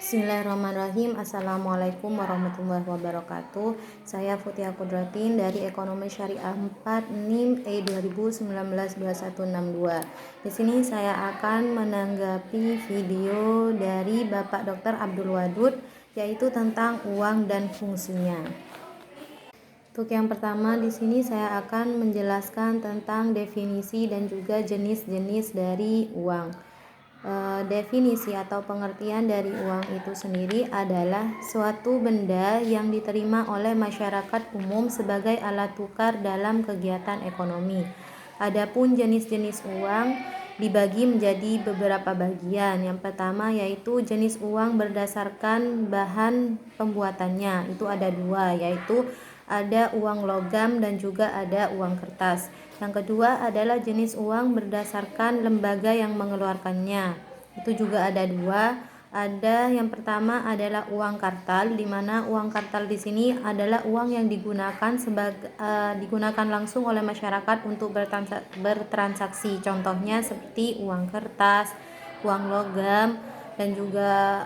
Bismillahirrahmanirrahim. Assalamualaikum warahmatullahi wabarakatuh. Saya Futia Kudratin dari Ekonomi Syariah 4 NIM E 2019-2162. Di sini saya akan menanggapi video dari Bapak Dr. Abdul Wadud, yaitu tentang uang dan fungsinya. Untuk yang pertama, di sini saya akan menjelaskan tentang definisi dan juga jenis-jenis dari uang. Definisi atau pengertian dari uang itu sendiri adalah suatu benda yang diterima oleh masyarakat umum sebagai alat tukar dalam kegiatan ekonomi. Adapun jenis-jenis uang dibagi menjadi beberapa bagian. Yang pertama yaitu jenis uang berdasarkan bahan pembuatannya. Itu ada dua, yaitu ada uang logam dan juga ada uang kertas. Yang kedua adalah jenis uang berdasarkan lembaga yang mengeluarkannya. Itu juga ada dua. Ada yang pertama adalah uang kartal, di mana uang kartal di sini adalah uang yang digunakan langsung oleh masyarakat untuk bertransaksi. Contohnya seperti uang kertas, uang logam, dan juga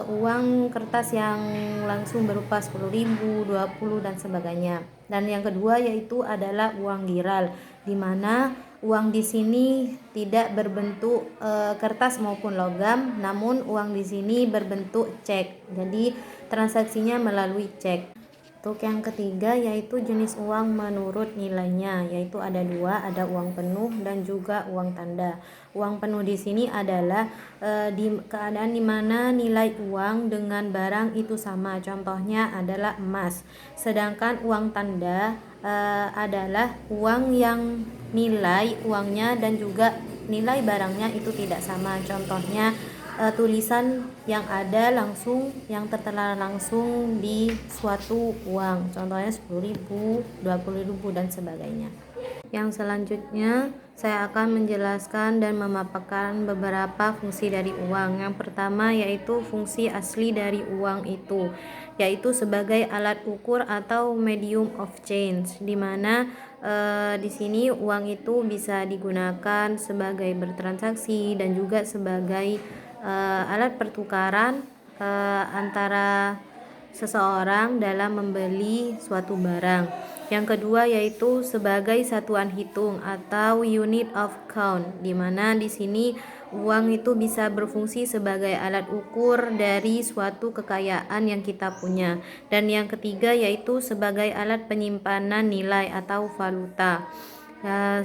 uang kertas yang langsung berupa 10.000, 20 dan sebagainya. Dan yang kedua yaitu adalah uang giral, di mana uang di sini tidak berbentuk kertas maupun logam, namun uang di sini berbentuk cek. Jadi transaksinya melalui cek. Untuk yang ketiga yaitu jenis uang menurut nilainya, yaitu ada dua, ada uang penuh dan juga uang tanda. Uang penuh di sini adalah di keadaan dimana nilai uang dengan barang itu sama, contohnya adalah emas. Sedangkan uang tanda adalah uang yang nilai uangnya dan juga nilai barangnya itu tidak sama, contohnya tulisan yang ada langsung, yang tertera langsung di suatu uang, contohnya 10.000, 20.000 dan sebagainya. Yang selanjutnya saya akan menjelaskan dan memaparkan beberapa fungsi dari uang. Yang pertama yaitu fungsi asli dari uang itu, yaitu sebagai alat ukur atau medium of change, di mana di sini uang itu bisa digunakan sebagai bertransaksi dan juga sebagai alat pertukaran antara seseorang dalam membeli suatu barang. Yang kedua yaitu sebagai satuan hitung atau unit of count, di mana di sini uang itu bisa berfungsi sebagai alat ukur dari suatu kekayaan yang kita punya. Dan yang ketiga yaitu sebagai alat penyimpanan nilai atau valuta.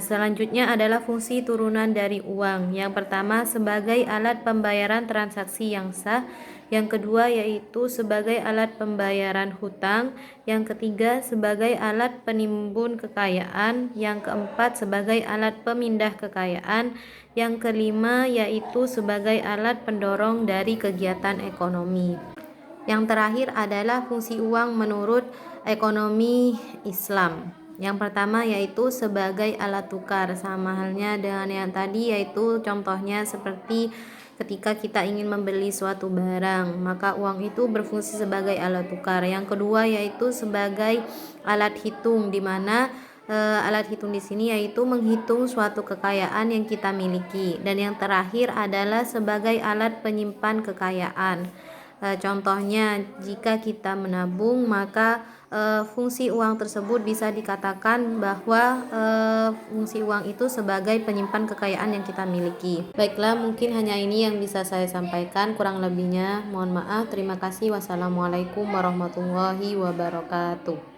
Selanjutnya adalah fungsi turunan dari uang. Yang pertama sebagai alat pembayaran transaksi yang sah. Yang kedua yaitu sebagai alat pembayaran hutang. Yang ketiga sebagai alat penimbun kekayaan. Yang keempat sebagai alat pemindah kekayaan. Yang kelima yaitu sebagai alat pendorong dari kegiatan ekonomi. Yang terakhir adalah fungsi uang menurut ekonomi Islam. Yang pertama yaitu sebagai alat tukar, sama halnya dengan yang tadi, yaitu contohnya seperti ketika kita ingin membeli suatu barang, maka uang itu berfungsi sebagai alat tukar. Yang kedua yaitu sebagai alat hitung, di mana alat hitung di sini yaitu menghitung suatu kekayaan yang kita miliki. Dan yang terakhir adalah sebagai alat penyimpan kekayaan. Contohnya jika kita menabung, maka fungsi uang tersebut bisa dikatakan bahwa fungsi uang itu sebagai penyimpan kekayaan yang kita miliki. Baiklah, mungkin hanya ini yang bisa saya sampaikan, kurang lebihnya mohon maaf. Terima kasih. Wassalamualaikum warahmatullahi wabarakatuh.